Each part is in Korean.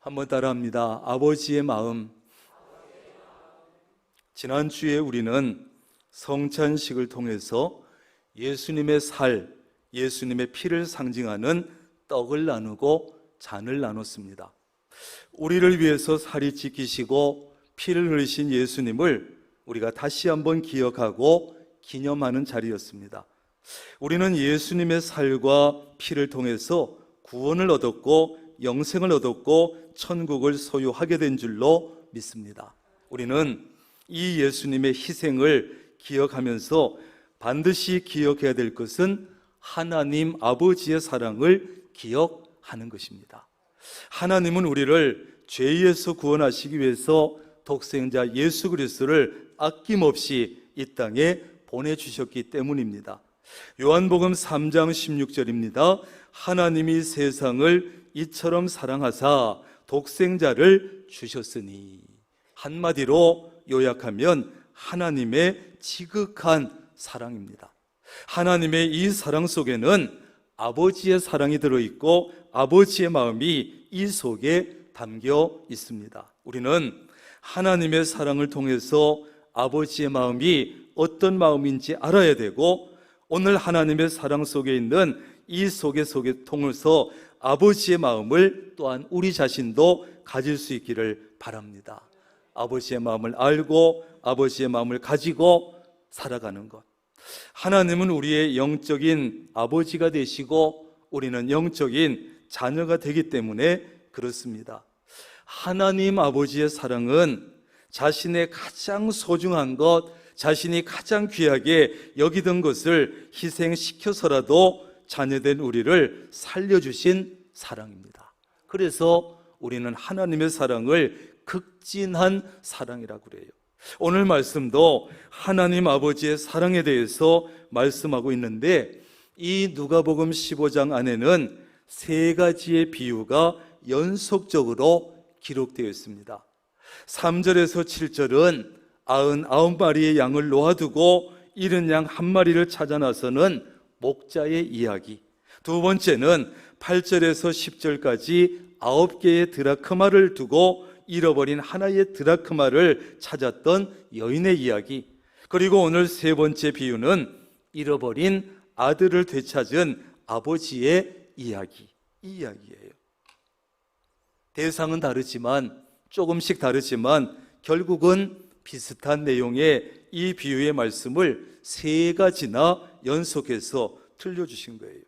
한번 따라합니다. 아버지의 마음. 지난주에 우리는 성찬식을 통해서 예수님의 살, 예수님의 피를 상징하는 떡을 나누고 잔을 나눴습니다. 우리를 위해서 살이 찢기시고 피를 흘리신 예수님을 우리가 다시 한번 기억하고 기념하는 자리였습니다. 우리는 예수님의 살과 피를 통해서 구원을 얻었고 영생을 얻었고 천국을 소유하게 된 줄로 믿습니다. 우리는 이 예수님의 희생을 기억하면서 반드시 기억해야 될 것은 하나님 아버지의 사랑을 기억하는 것입니다. 하나님은 우리를 죄에서 구원하시기 위해서 독생자 예수 그리스도를 아낌없이 이 땅에 보내주셨기 때문입니다. 요한복음 3장 16절입니다. 하나님이 세상을 이처럼 사랑하사 독생자를 주셨으니. 한마디로 요약하면 하나님의 지극한 사랑입니다. 하나님의 이 사랑 속에는 아버지의 사랑이 들어있고 아버지의 마음이 이 속에 담겨 있습니다. 우리는 하나님의 사랑을 통해서 아버지의 마음이 어떤 마음인지 알아야 되고, 오늘 하나님의 사랑 속에 있는 이 속에 통해서 아버지의 마음을 또한 우리 자신도 가질 수 있기를 바랍니다. 아버지의 마음을 알고 아버지의 마음을 가지고 살아가는 것. 하나님은 우리의 영적인 아버지가 되시고 우리는 영적인 자녀가 되기 때문에 그렇습니다. 하나님 아버지의 사랑은 자신의 가장 소중한 것, 자신이 가장 귀하게 여기던 것을 희생시켜서라도 자녀된 우리를 살려주신 사랑입니다. 그래서 우리는 하나님의 사랑을 극진한 사랑이라고 그래요. 오늘 말씀도 하나님 아버지의 사랑에 대해서 말씀하고 있는데, 이 누가복음 15장 안에는 세 가지의 비유가 연속적으로 기록되어 있습니다. 3절에서 7절은 99마리의 양을 놓아두고 잃은 양 한 마리를 찾아 나서는 목자의 이야기. 두 번째는 8절에서 10절까지 9개의 드라크마를 두고 잃어버린 하나의 드라크마를 찾았던 여인의 이야기. 그리고 오늘 세 번째 비유는 잃어버린 아들을 되찾은 아버지의 이야기. 이 이야기예요. 대상은 다르지만, 조금씩 다르지만 결국은 비슷한 내용의 이 비유의 말씀을 세 가지나 연속해서 들려주신 거예요.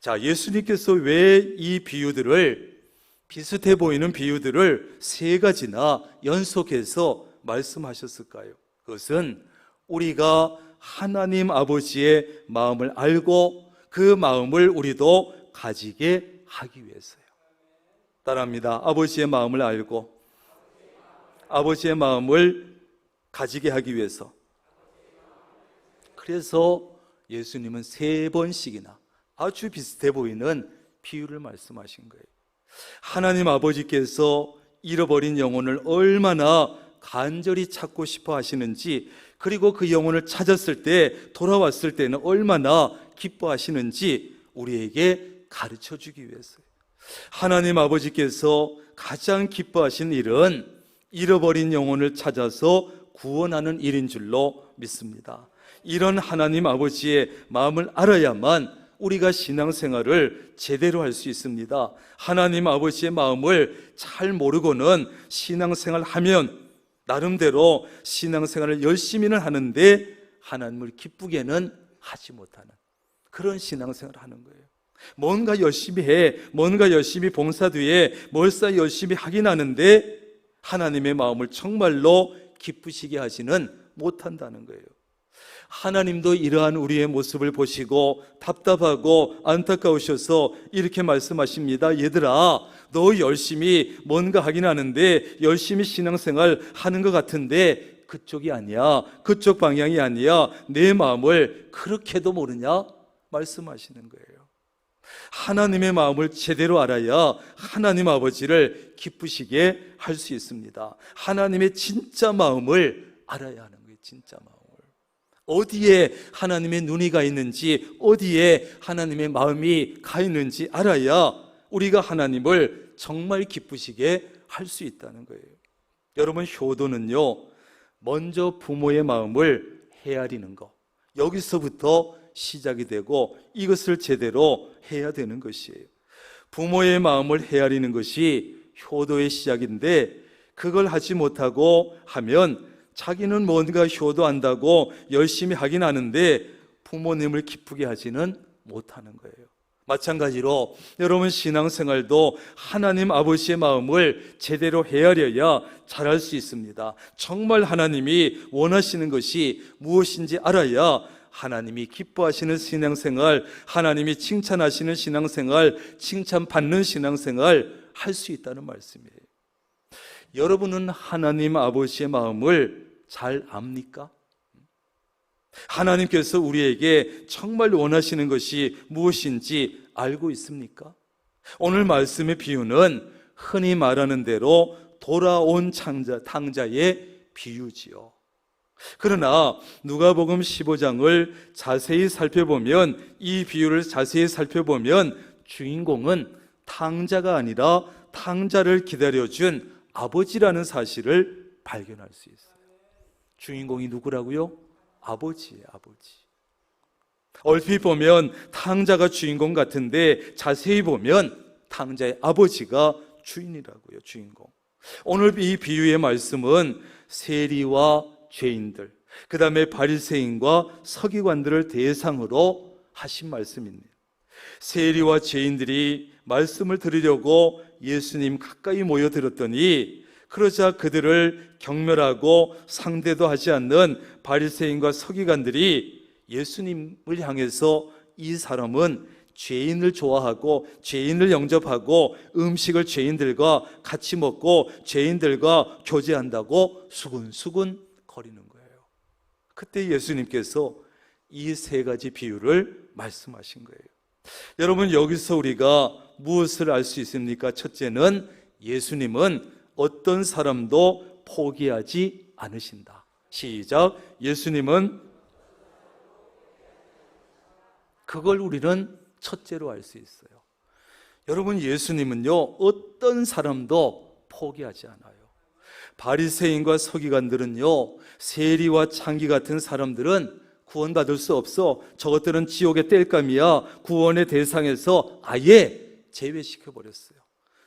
자, 예수님께서 왜 이 비유들을, 비슷해 보이는 비유들을 세 가지나 연속해서 말씀하셨을까요? 그것은 우리가 하나님 아버지의 마음을 알고 그 마음을 우리도 가지게 하기 위해서요. 따라합니다. 아버지의 마음을 알고 아버지의 마음을 가지게 하기 위해서. 그래서 예수님은 세 번씩이나 아주 비슷해 보이는 비유를 말씀하신 거예요. 하나님 아버지께서 잃어버린 영혼을 얼마나 간절히 찾고 싶어 하시는지, 그리고 그 영혼을 찾았을 때, 돌아왔을 때는 얼마나 기뻐하시는지 우리에게 가르쳐 주기 위해서요. 하나님 아버지께서 가장 기뻐하신 일은 잃어버린 영혼을 찾아서 구원하는 일인 줄로 믿습니다. 이런 하나님 아버지의 마음을 알아야만 우리가 신앙생활을 제대로 할 수 있습니다. 하나님 아버지의 마음을 잘 모르고는 신앙생활 하면 나름대로 신앙생활을 열심히는 하는데 하나님을 기쁘게는 하지 못하는 그런 신앙생활을 하는 거예요. 뭔가 열심히 해, 뭔가 열심히 봉사도 뭘싸 열심히 하긴 하는데 하나님의 마음을 정말로 기쁘시게 하지는 못한다는 거예요. 하나님도 이러한 우리의 모습을 보시고 답답하고 안타까우셔서 이렇게 말씀하십니다. 얘들아, 너 열심히 뭔가 하긴 하는데, 열심히 신앙생활 하는 것 같은데 그쪽이 아니야, 그쪽 방향이 아니야, 내 마음을 그렇게도 모르냐? 말씀하시는 거예요. 하나님의 마음을 제대로 알아야 하나님 아버지를 기쁘시게 할 수 있습니다. 하나님의 진짜 마음을 알아야 하는 거예요. 진짜 마음을. 어디에 하나님의 눈이 가 있는지, 어디에 하나님의 마음이 가 있는지 알아야 우리가 하나님을 정말 기쁘시게 할 수 있다는 거예요. 여러분, 효도는요, 먼저 부모의 마음을 헤아리는 것, 여기서부터 시작이 되고 이것을 제대로 해야 되는 것이에요. 부모의 마음을 헤아리는 것이 효도의 시작인데, 그걸 하지 못하고 하면 자기는 뭔가 효도한다고 열심히 하긴 하는데 부모님을 기쁘게 하지는 못하는 거예요. 마찬가지로 여러분 신앙생활도 하나님 아버지의 마음을 제대로 헤아려야 잘할 수 있습니다. 정말 하나님이 원하시는 것이 무엇인지 알아야 하나님이 기뻐하시는 신앙생활, 하나님이 칭찬하시는 신앙생활, 칭찬받는 신앙생활 할 수 있다는 말씀이에요. 여러분은 하나님 아버지의 마음을 잘 압니까? 하나님께서 우리에게 정말 원하시는 것이 무엇인지 알고 있습니까? 오늘 말씀의 비유는 흔히 말하는 대로 돌아온 탕자의 비유지요. 그러나 누가복음 15장을 자세히 살펴보면, 이 비유를 자세히 살펴보면 주인공은 탕자가 아니라 탕자를 기다려준 아버지라는 사실을 발견할 수 있어요. 주인공이 누구라고요? 아버지예요, 아버지. 얼핏 보면 탕자가 주인공 같은데 자세히 보면 탕자의 아버지가 주인이라고요, 주인공. 오늘 이 비유의 말씀은 세리와 죄인들, 그 다음에 바리새인과 서기관들을 대상으로 하신 말씀입니다. 세리와 죄인들이 말씀을 들으려고 예수님 가까이 모여들었더니, 그러자 그들을 경멸하고 상대도 하지 않는 바리새인과 서기관들이 예수님을 향해서 이 사람은 죄인을 좋아하고 죄인을 영접하고 음식을 죄인들과 같이 먹고 죄인들과 교제한다고 수근수근 거리는 거예요. 그때 예수님께서 이 세 가지 비유를 말씀하신 거예요. 여러분, 여기서 우리가 무엇을 알 수 있습니까? 첫째는 예수님은 어떤 사람도 포기하지 않으신다. 시작. 예수님은, 그걸 우리는 첫째로 알 수 있어요. 여러분, 예수님은요, 어떤 사람도 포기하지 않아요. 바리새인과 서기관들은요, 세리와 창기 같은 사람들은 구원받을 수 없어, 저것들은 지옥의 땔감이야, 구원의 대상에서 아예 제외시켜버렸어요.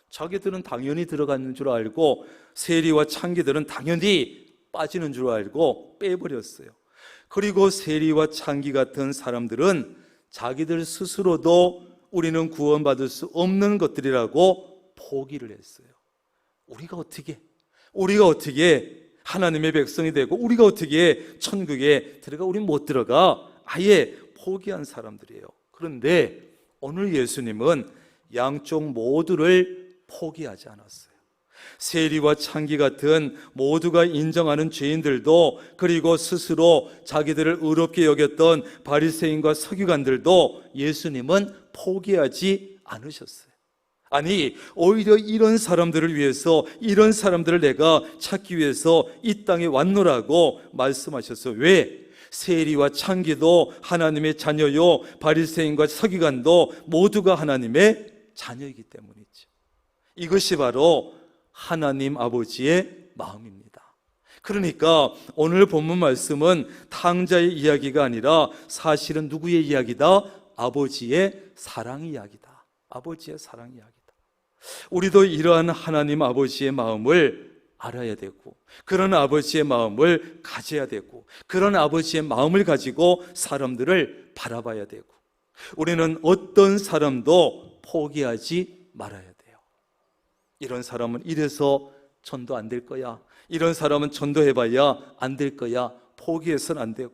자기들은 당연히 들어가는 줄 알고 세리와 창기들은 당연히 빠지는 줄 알고 빼버렸어요. 그리고 세리와 창기 같은 사람들은 자기들 스스로도 우리는 구원받을 수 없는 것들이라고 포기를 했어요. 우리가 어떻게 하나님의 백성이 되고 우리가 어떻게 천국에 들어가? 우린 못 들어가. 아예 포기한 사람들이에요. 그런데 오늘 예수님은 양쪽 모두를 포기하지 않았어요. 세리와 창기 같은 모두가 인정하는 죄인들도, 그리고 스스로 자기들을 의롭게 여겼던 바리새인과 서기관들도 예수님은 포기하지 않으셨어요. 아니, 오히려 이런 사람들을 위해서, 이런 사람들을 내가 찾기 위해서 이 땅에 왔노라고 말씀하셨어요. 왜? 세리와 창기도 하나님의 자녀요, 바리새인과 서기관도 모두가 하나님의 자녀이기 때문이죠. 이것이 바로 하나님 아버지의 마음입니다. 그러니까 오늘 본문 말씀은 탕자의 이야기가 아니라 사실은 누구의 이야기다? 아버지의 사랑 이야기다. 아버지의 사랑 이야기다. 우리도 이러한 하나님 아버지의 마음을 알아야 되고, 그런 아버지의 마음을 가져야 되고, 그런 아버지의 마음을 가지고 사람들을 바라봐야 되고, 우리는 어떤 사람도 포기하지 말아야 돼요. 이런 사람은 이래서 전도 안 될 거야, 이런 사람은 전도해봐야 안 될 거야, 포기해서는 안 되고,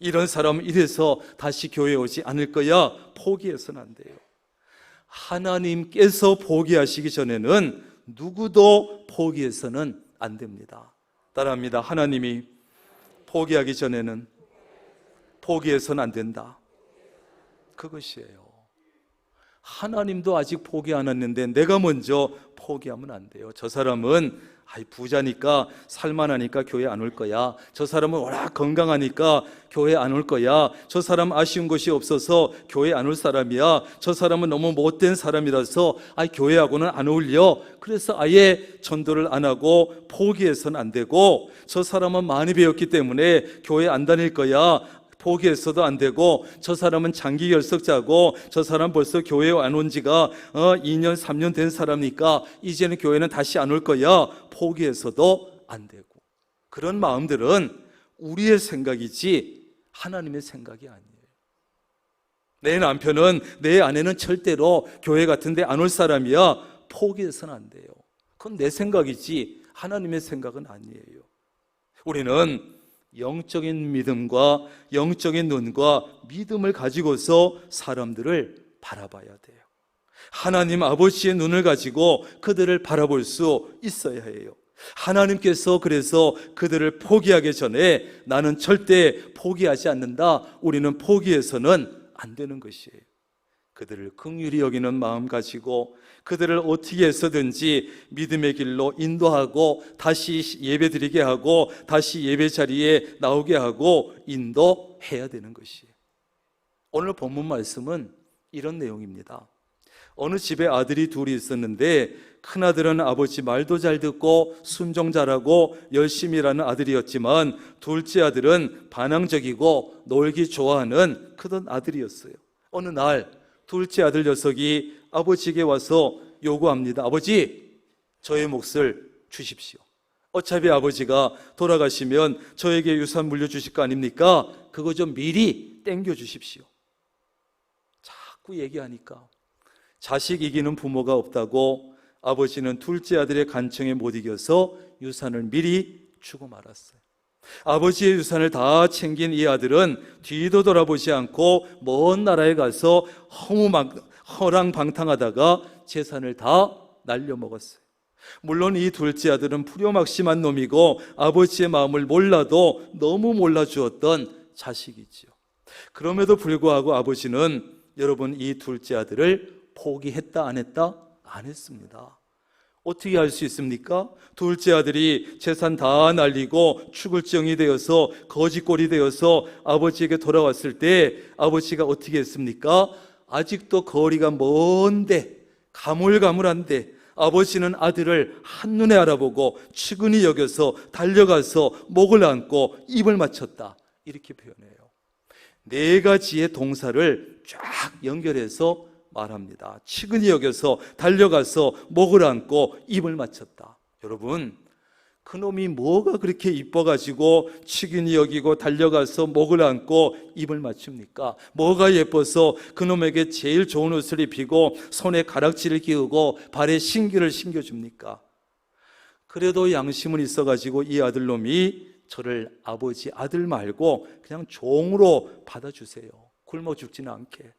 이런 사람은 이래서 다시 교회에 오지 않을 거야, 포기해서는 안 돼요. 하나님께서 포기하시기 전에는 누구도 포기해서는 안 됩니다. 따라합니다. 하나님이 포기하기 전에는 포기해서는 안 된다. 그것이에요. 하나님도 아직 포기 안 했는데 내가 먼저 포기하면 안 돼요. 저 사람은 부자니까 살만하니까 교회 안 올 거야. 저 사람은 워낙 건강하니까 교회 안 올 거야. 저 사람 아쉬운 것이 없어서 교회 안 올 사람이야. 저 사람은 너무 못된 사람이라서 교회하고는 안 어울려. 그래서 아예 전도를 안 하고 포기해서는 안 되고, 저 사람은 많이 배웠기 때문에 교회 안 다닐 거야. 포기해서도 안 되고, 저 사람은 장기 결석자고 저 사람 벌써 교회에 안 온 지가 2년 3년 된 사람이니까 이제는 교회는 다시 안 올 거야. 포기해서도 안 되고. 그런 마음들은 우리의 생각이지 하나님의 생각이 아니에요. 내 남편은, 내 아내는 절대로 교회 같은 데 안 올 사람이야. 포기해서는 안 돼요. 그건 내 생각이지 하나님의 생각은 아니에요. 우리는 영적인 믿음과 영적인 눈과 믿음을 가지고서 사람들을 바라봐야 돼요. 하나님 아버지의 눈을 가지고 그들을 바라볼 수 있어야 해요. 하나님께서 그래서 그들을 포기하기 전에 나는 절대 포기하지 않는다. 우리는 포기해서는 안 되는 것이에요. 그들을 긍휼히 여기는 마음 가지고 그들을 어떻게 해서든지 믿음의 길로 인도하고 다시 예배드리게 하고 다시 예배 자리에 나오게 하고 인도해야 되는 것이에요. 오늘 본문 말씀은 이런 내용입니다. 어느 집에 아들이 둘이 있었는데 큰아들은 아버지 말도 잘 듣고 순종 잘하고 열심히 일하는 아들이었지만 둘째 아들은 반항적이고 놀기 좋아하는 크던 아들이었어요. 어느 날 둘째 아들 녀석이 아버지에게 와서 요구합니다. 아버지, 저의 몫을 주십시오. 어차피 아버지가 돌아가시면 저에게 유산 물려주실 거 아닙니까? 그거 좀 미리 땡겨 주십시오. 자꾸 얘기하니까 자식 이기는 부모가 없다고 아버지는 둘째 아들의 간청에 못 이겨서 유산을 미리 주고 말았어요. 아버지의 유산을 다 챙긴 이 아들은 뒤도 돌아보지 않고 먼 나라에 가서 허랑방탕하다가 재산을 다 날려먹었어요. 물론 이 둘째 아들은 불효막심한 놈이고 아버지의 마음을 몰라도 너무 몰라주었던 자식이지요. 그럼에도 불구하고 아버지는 여러분 이 둘째 아들을 포기했다 안 했다? 안 했습니다. 어떻게 할 수 있습니까? 둘째 아들이 재산 다 날리고 죽을 정이 되어서 거지꼴이 되어서 아버지에게 돌아왔을 때 아버지가 어떻게 했습니까? 아직도 거리가 먼데 가물가물한데 아버지는 아들을 한눈에 알아보고 측은히 여겨서 달려가서 목을 안고 입을 맞췄다. 이렇게 표현해요. 네 가지의 동사를 쫙 연결해서 말합니다. 측은히 여겨서 달려가서 목을 안고 입을 맞췄다. 여러분, 그놈이 뭐가 그렇게 이뻐가지고 측은히 여기고 달려가서 목을 안고 입을 맞춥니까? 뭐가 예뻐서 그놈에게 제일 좋은 옷을 입히고 손에 가락지를 끼우고 발에 신기를 신겨줍니까? 그래도 양심은 있어가지고 이 아들놈이 저를 아버지 아들 말고 그냥 종으로 받아주세요. 굶어 죽지는 않게.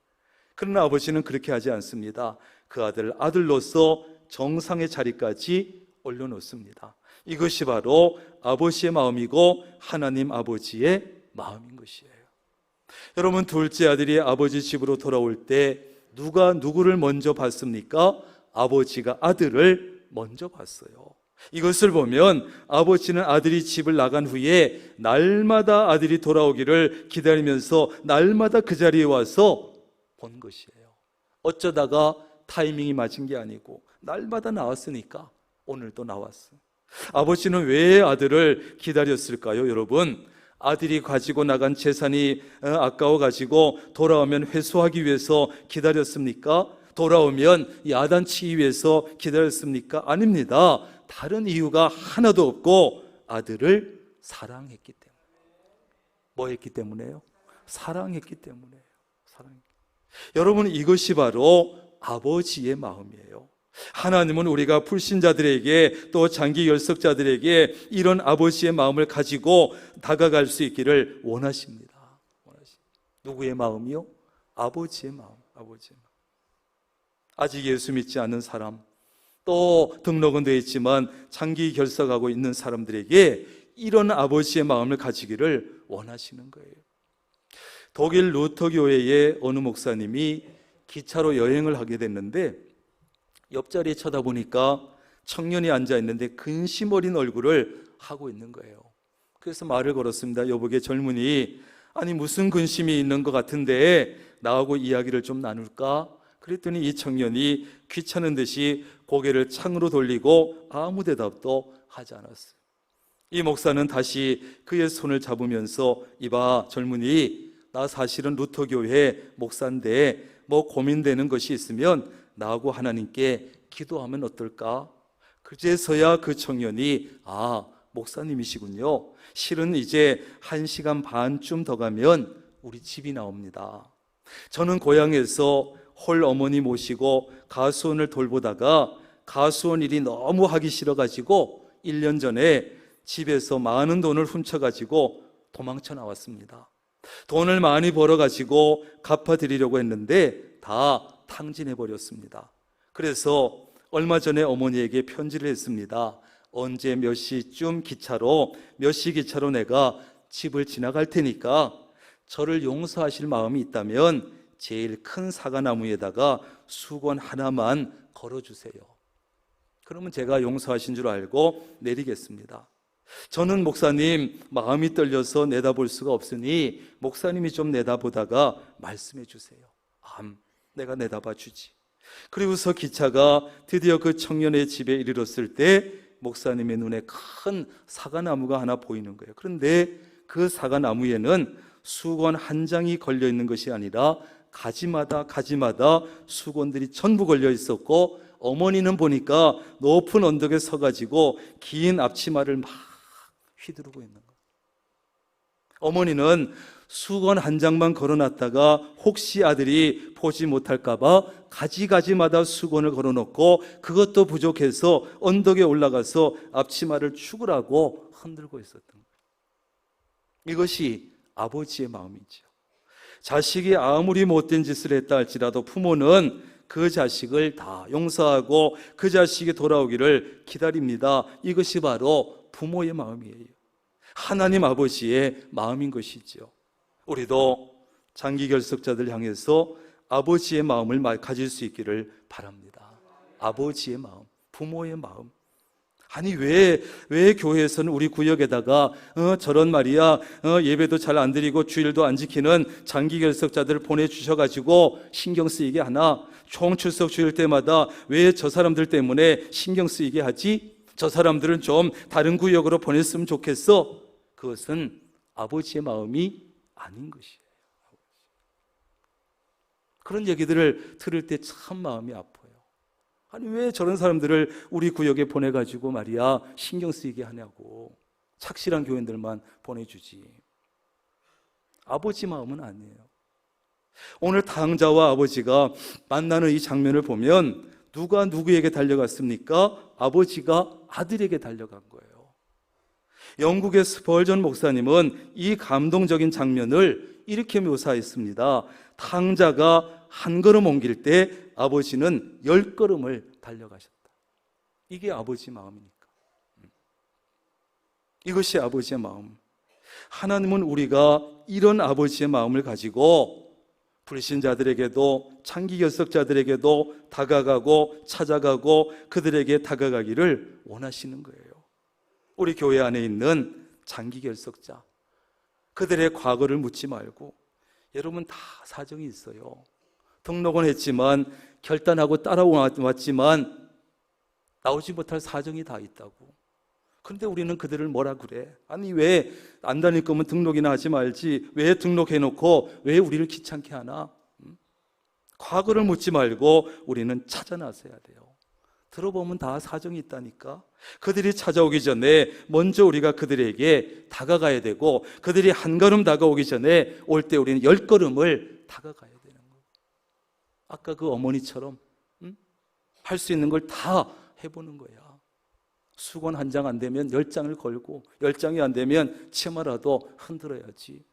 그러나 아버지는 그렇게 하지 않습니다. 그 아들을 아들로서 정상의 자리까지 올려놓습니다. 이것이 바로 아버지의 마음이고 하나님 아버지의 마음인 것이에요. 여러분, 둘째 아들이 아버지 집으로 돌아올 때 누가 누구를 먼저 봤습니까? 아버지가 아들을 먼저 봤어요. 이것을 보면 아버지는 아들이 집을 나간 후에 날마다 아들이 돌아오기를 기다리면서 날마다 그 자리에 와서 본 것이에요. 어쩌다가 타이밍이 맞은 게 아니고 날마다 나왔으니까 오늘도 나왔어요. 아버지는 왜 아들을 기다렸을까요? 여러분, 아들이 가지고 나간 재산이 아까워 가지고 돌아오면 회수하기 위해서 기다렸습니까? 돌아오면 야단치기 위해서 기다렸습니까? 아닙니다. 다른 이유가 하나도 없고 아들을 사랑했기 때문에. 뭐 했기 때문에요? 사랑했기 때문에요. 여러분, 이것이 바로 아버지의 마음이에요. 하나님은 우리가 불신자들에게 또 장기 열석자들에게 이런 아버지의 마음을 가지고 다가갈 수 있기를 원하십니다. 누구의 마음이요? 아버지의 마음. 아버지의 마음. 아직 예수 믿지 않는 사람, 또 등록은 되어 있지만 장기 결석하고 있는 사람들에게 이런 아버지의 마음을 가지기를 원하시는 거예요. 독일 루터 교회의 어느 목사님이 기차로 여행을 하게 됐는데 옆자리에 쳐다보니까 청년이 앉아 있는데 근심 어린 얼굴을 하고 있는 거예요. 그래서 말을 걸었습니다. 여보게 젊은이, 아니 무슨 근심이 있는 것 같은데 나하고 이야기를 좀 나눌까? 그랬더니 이 청년이 귀찮은 듯이 고개를 창으로 돌리고 아무 대답도 하지 않았어요. 이 목사는 다시 그의 손을 잡으면서, 이봐 젊은이, 나 사실은 루터교회 목사인데 뭐 고민되는 것이 있으면 나하고 하나님께 기도하면 어떨까? 그제서야 그 청년이, 아, 목사님이시군요. 실은 이제 1시간 반쯤 더 가면 우리 집이 나옵니다. 저는 고향에서 홀 어머니 모시고 가수원을 돌보다가 가수원 일이 너무 하기 싫어가지고 1년 전에 집에서 많은 돈을 훔쳐가지고 도망쳐 나왔습니다. 돈을 많이 벌어가지고 갚아드리려고 했는데 다 탕진해버렸습니다. 그래서 얼마 전에 어머니에게 편지를 했습니다. 언제 몇 시쯤 기차로, 몇 시 기차로 내가 집을 지나갈 테니까 저를 용서하실 마음이 있다면 제일 큰 사과나무에다가 수건 하나만 걸어주세요. 그러면 제가 용서하신 줄 알고 내리겠습니다. 저는 목사님 마음이 떨려서 내다볼 수가 없으니 목사님이 좀 내다보다가 말씀해 주세요. 내가 내다봐 주지. 그리고서 기차가 드디어 그 청년의 집에 이르렀을 때 목사님의 눈에 큰 사과나무가 하나 보이는 거예요. 그런데 그 사과나무에는 수건 한 장이 걸려 있는 것이 아니라 가지마다 수건들이 전부 걸려 있었고, 어머니는 보니까 높은 언덕에 서가지고 긴 앞치마를 막 휘두르고 있는 거예요. 어머니는 수건 한 장만 걸어놨다가 혹시 아들이 보지 못할까봐 가지마다 수건을 걸어놓고 그것도 부족해서 언덕에 올라가서 앞치마를 축으라고 흔들고 있었던 거예요. 이것이 아버지의 마음이죠. 자식이 아무리 못된 짓을 했다 할지라도 부모는 그 자식을 다 용서하고 그 자식이 돌아오기를 기다립니다. 이것이 바로 부모의 마음이에요. 하나님 아버지의 마음인 것이죠. 우리도 장기 결석자들 향해서 아버지의 마음을 예질 수 있기를 바랍니다. 아버지의 마음, 부모의 마음. 아니 왜 교회에서는 우리 구역에다가 저런 말이야 예배도 잘 안 드리고 주일도 안 지키는 장기 결석자들을 보내주셔가지고 신경 쓰이게 하나? 총출석 주일 때마다 왜 저 사람들 때문에 신경 쓰이게 하지? 저 사람들은 좀 다른 구역으로 보냈으면 좋겠어. 그것은 아버지의 마음이 아닌 것이에요. 그런 얘기들을 들을 때 참 마음이 아파요. 아니 왜 저런 사람들을 우리 구역에 보내가지고 말이야 신경 쓰이게 하냐고. 착실한 교인들만 보내주지. 아버지 마음은 아니에요. 오늘 탕자와 아버지가 만나는 이 장면을 보면 누가 누구에게 달려갔습니까? 아버지가 아들에게 달려간 거예요. 영국의 스펄전 목사님은 이 감동적인 장면을 이렇게 묘사했습니다. 탕자가 한 걸음 옮길 때 아버지는 10걸음을 달려가셨다. 이게 아버지 마음이니까. 이것이 아버지의 마음. 하나님은 우리가 이런 아버지의 마음을 가지고 불신자들에게도 장기결석자들에게도 다가가고 찾아가고 그들에게 다가가기를 원하시는 거예요. 우리 교회 안에 있는 장기결석자, 그들의 과거를 묻지 말고, 여러분 다 사정이 있어요. 등록은 했지만 결단하고 따라왔지만 나오지 못할 사정이 다 있다고. 그런데 우리는 그들을 뭐라 그래? 아니 왜 안 다닐 거면 등록이나 하지 말지, 왜 등록해놓고 왜 우리를 귀찮게 하나? 과거를 묻지 말고 우리는 찾아 나서야 돼요. 들어보면 다 사정이 있다니까. 그들이 찾아오기 전에 먼저 우리가 그들에게 다가가야 되고, 그들이 한 걸음 다가오기 전에 올 때 우리는 10걸음을 다가가야 되는 거예요. 아까 그 어머니처럼 할 수 있는 걸 다 해보는 거야. 수건 한 장 안 되면 10장을 걸고, 10장이 안 되면 치마라도 흔들어야지.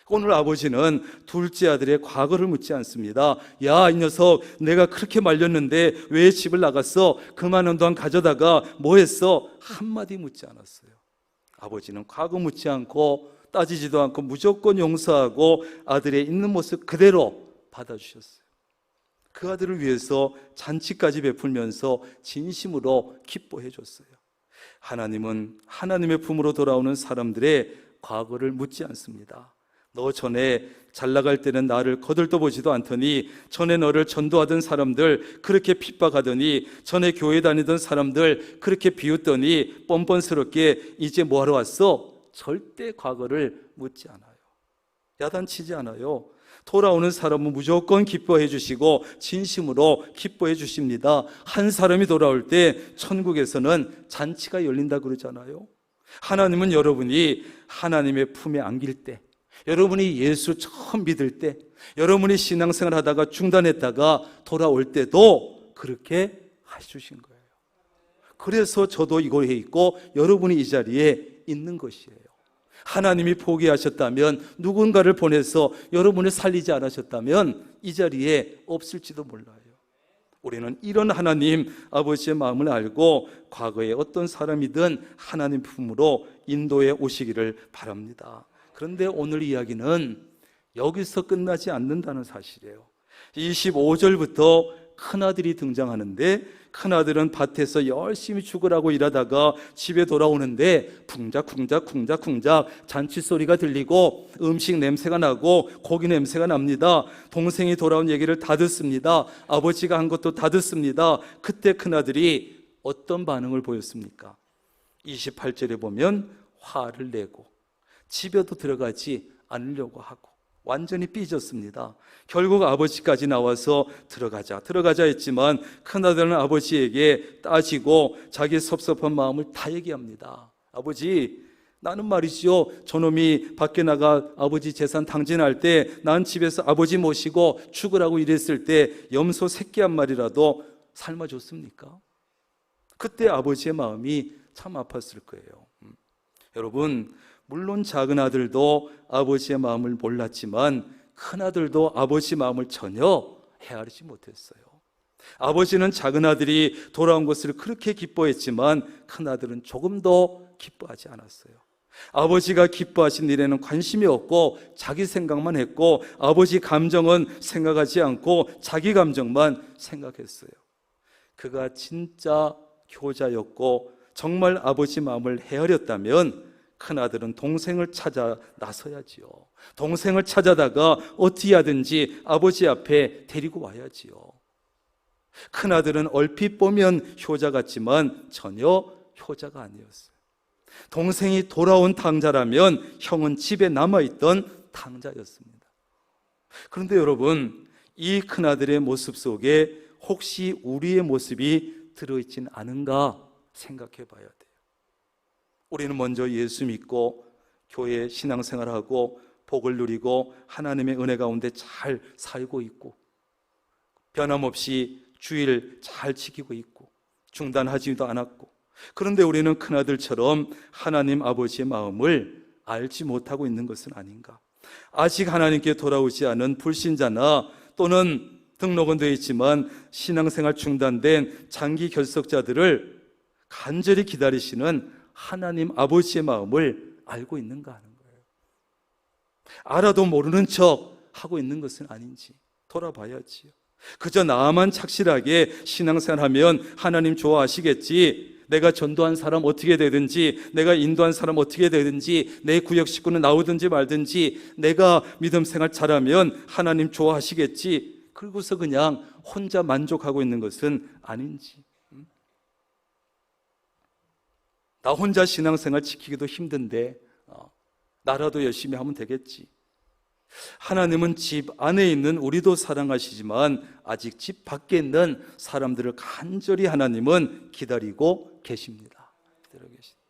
오늘 아버지는 둘째 아들의 과거를 묻지 않습니다. 야, 이 녀석, 내가 그렇게 말렸는데 왜 집을 나갔어? 그 많은 돈 가져다가 뭐 했어? 한마디 묻지 않았어요. 아버지는 과거 묻지 않고 따지지도 않고 무조건 용서하고 아들의 있는 모습 그대로 받아주셨어요. 그 아들을 위해서 잔치까지 베풀면서 진심으로 기뻐해 줬어요. 하나님은 하나님의 품으로 돌아오는 사람들의 과거를 묻지 않습니다. 너 전에 잘 나갈 때는 나를 거들떠보지도 않더니, 전에 너를 전도하던 사람들 그렇게 핍박하더니, 전에 교회 다니던 사람들 그렇게 비웃더니 뻔뻔스럽게 이제 뭐하러 왔어? 절대 과거를 묻지 않아요. 야단치지 않아요. 돌아오는 사람은 무조건 기뻐해 주시고 진심으로 기뻐해 주십니다. 한 사람이 돌아올 때 천국에서는 잔치가 열린다 그러잖아요. 하나님은 여러분이 하나님의 품에 안길 때, 여러분이 예수 처음 믿을 때, 여러분이 신앙생활 하다가 중단했다가 돌아올 때도 그렇게 해주신 거예요. 그래서 저도 이곳에 있고 여러분이 이 자리에 있는 것이에요. 하나님이 포기하셨다면, 누군가를 보내서 여러분을 살리지 않으셨다면 이 자리에 없을지도 몰라요. 우리는 이런 하나님 아버지의 마음을 알고 과거에 어떤 사람이든 하나님 품으로 인도해 오시기를 바랍니다. 그런데 오늘 이야기는 여기서 끝나지 않는다는 사실이에요. 25절부터 큰아들이 등장하는데, 큰아들은 밭에서 열심히 죽으라고 일하다가 집에 돌아오는데 쿵작쿵작 잔치 소리가 들리고 음식 냄새가 나고 고기 냄새가 납니다. 동생이 돌아온 얘기를 다 듣습니다. 아버지가 한 것도 다 듣습니다. 그때 큰아들이 어떤 반응을 보였습니까? 28절에 보면 화를 내고 집에도 들어가지 않으려고 하고 완전히 삐졌습니다. 결국 아버지까지 나와서 들어가자 했지만 큰아들은 아버지에게 따지고 자기 섭섭한 마음을 다 얘기합니다. 아버지, 나는 말이죠, 저놈이 밖에 나가 아버지 재산 당진할 때 난 집에서 아버지 모시고 죽으라고 일했을 때 염소 새끼 한 마리라도 삶아줬습니까? 그때 아버지의 마음이 참 아팠을 거예요. 여러분, 물론 작은 아들도 아버지의 마음을 몰랐지만 큰 아들도 아버지 마음을 전혀 헤아리지 못했어요. 아버지는 작은 아들이 돌아온 것을 그렇게 기뻐했지만 큰 아들은 조금도 기뻐하지 않았어요. 아버지가 기뻐하신 일에는 관심이 없고 자기 생각만 했고, 아버지 감정은 생각하지 않고 자기 감정만 생각했어요. 그가 진짜 효자였고 정말 아버지 마음을 헤아렸다면 큰아들은 동생을 찾아 나서야지요. 동생을 찾아다가 어떻게 하든지 아버지 앞에 데리고 와야지요. 큰아들은 얼핏 보면 효자 같지만 전혀 효자가 아니었어요. 동생이 돌아온 탕자라면 형은 집에 남아있던 탕자였습니다. 그런데 여러분, 이 큰아들의 모습 속에 혹시 우리의 모습이 들어있진 않은가 생각해 봐야 돼요. 우리는 먼저 예수 믿고 교회 신앙생활하고 복을 누리고 하나님의 은혜 가운데 잘 살고 있고, 변함없이 주일 잘 지키고 있고 중단하지도 않았고, 그런데 우리는 큰아들처럼 하나님 아버지의 마음을 알지 못하고 있는 것은 아닌가? 아직 하나님께 돌아오지 않은 불신자나 또는 등록은 되어 있지만 신앙생활 중단된 장기 결석자들을 간절히 기다리시는 하나님 아버지의 마음을 알고 있는가 하는 거예요. 알아도 모르는 척 하고 있는 것은 아닌지 돌아봐야지요. 그저 나만 착실하게 신앙생활하면 하나님 좋아하시겠지, 내가 전도한 사람 어떻게 되든지, 내가 인도한 사람 어떻게 되든지, 내 구역 식구는 나오든지 말든지, 내가 믿음 생활 잘하면 하나님 좋아하시겠지, 그러고서 그냥 혼자 만족하고 있는 것은 아닌지, 나 혼자 신앙생활 지키기도 힘든데 나라도 열심히 하면 되겠지. 하나님은 집 안에 있는 우리도 사랑하시지만 아직 집 밖에 있는 사람들을 간절히 하나님은 기다리고 계십니다. 기다리고 계십니다.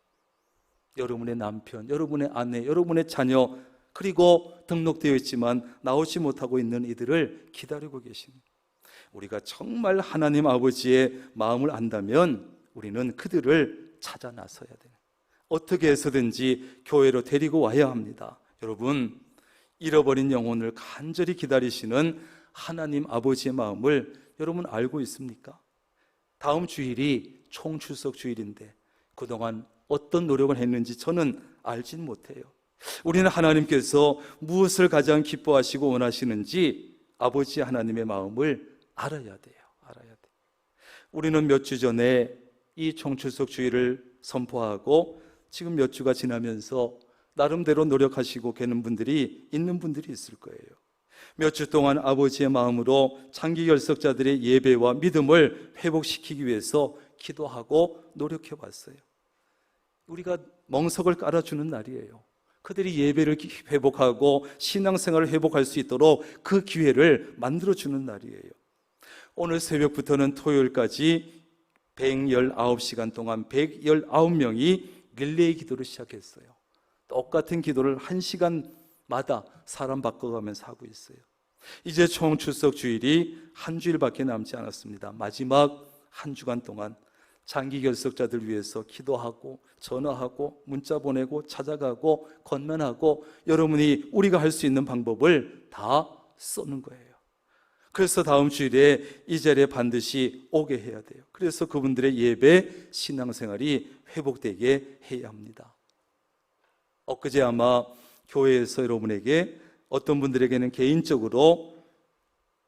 여러분의 남편, 여러분의 아내, 여러분의 자녀, 그리고 등록되어 있지만 나오지 못하고 있는 이들을 기다리고 계십니다. 우리가 정말 하나님 아버지의 마음을 안다면 우리는 그들을 찾아 나서야 돼요. 어떻게 해서든지 교회로 데리고 와야 합니다. 여러분, 잃어버린 영혼을 간절히 기다리시는 하나님 아버지의 마음을 여러분 알고 있습니까? 다음 주일이 총출석 주일인데 그동안 어떤 노력을 했는지 저는 알진 못해요. 우리는 하나님께서 무엇을 가장 기뻐하시고 원하시는지 아버지 하나님의 마음을 알아야 돼요. 알아야 돼. 우리는 몇 주 전에 이 총출석 주의를 선포하고 지금 몇 주가 지나면서 나름대로 노력하시고 계는 분들이 있는 분들이 있을 거예요. 몇 주 동안 아버지의 마음으로 장기 결석자들의 예배와 믿음을 회복시키기 위해서 기도하고 노력해 왔어요. 우리가 멍석을 깔아주는 날이에요. 그들이 예배를 회복하고 신앙생활을 회복할 수 있도록 그 기회를 만들어주는 날이에요. 오늘 새벽부터는 토요일까지 119시간 동안 119명이 릴레이 기도를 시작했어요. 똑같은 기도를 1시간마다 사람 바꿔가면서 하고 있어요. 이제 총 출석 주일이 한 주일밖에 남지 않았습니다. 마지막 한 주간 동안 장기 결석자들 위해서 기도하고 전화하고 문자 보내고 찾아가고 건면하고 여러분이 우리가 할 수 있는 방법을 다 쓰는 거예요. 그래서 다음 주일에 이 자리에 반드시 오게 해야 돼요. 그래서 그분들의 예배 신앙생활이 회복되게 해야 합니다. 엊그제 아마 교회에서 여러분에게 어떤 분들에게는 개인적으로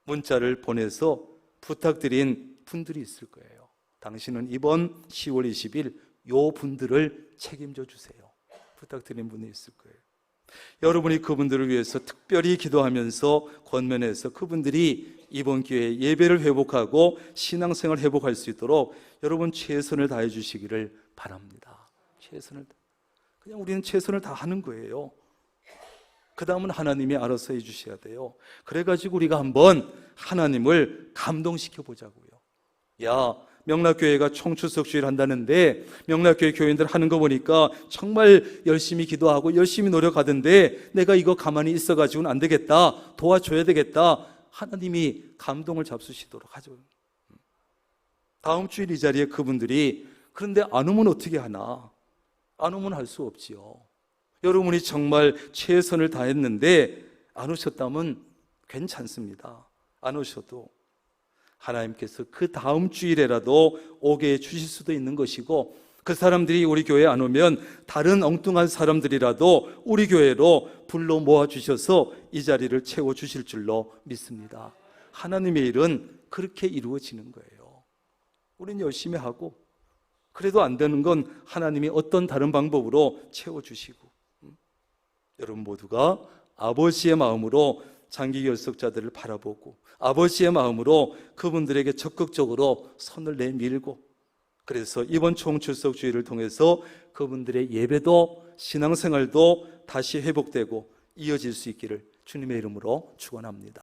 문자를 보내서 부탁드린 분들이 있을 거예요. 당신은 이번 10월 20일 요 분들을 책임져 주세요. 부탁드린 분이 있을 거예요. 여러분이 그분들을 위해서 특별히 기도하면서 권면해서 그분들이 이번 기회에 예배를 회복하고 신앙생활을 회복할 수 있도록 여러분 최선을 다해 주시기를 바랍니다. 그냥 우리는 최선을 다하는 거예요. 그 다음은 하나님이 알아서 해주셔야 돼요. 그래가지고 우리가 한번 하나님을 감동시켜 보자고요. 야, 명락교회가 총출석 주일 한다는데 명락교회 교인들 하는 거 보니까 정말 열심히 기도하고 열심히 노력하던데 내가 이거 가만히 있어가지고는 안 되겠다, 도와줘야 되겠다. 하나님이 감동을 잡수시도록 하죠. 다음 주일 이 자리에 그분들이 그런데 안 오면 어떻게 하나? 안 오면 할 수 없지요. 여러분이 정말 최선을 다했는데 안 오셨다면 괜찮습니다. 안 오셔도 하나님께서 그 다음 주일에라도 오게 해주실 수도 있는 것이고, 그 사람들이 우리 교회에 안 오면 다른 엉뚱한 사람들이라도 우리 교회로 불러 모아주셔서 이 자리를 채워주실 줄로 믿습니다. 하나님의 일은 그렇게 이루어지는 거예요. 우리는 열심히 하고 그래도 안 되는 건 하나님이 어떤 다른 방법으로 채워주시고, 여러분 모두가 아버지의 마음으로 장기 결석자들을 바라보고 아버지의 마음으로 그분들에게 적극적으로 손을 내밀고, 그래서 이번 총출석 주일을 통해서 그분들의 예배도 신앙생활도 다시 회복되고 이어질 수 있기를 주님의 이름으로 축원합니다.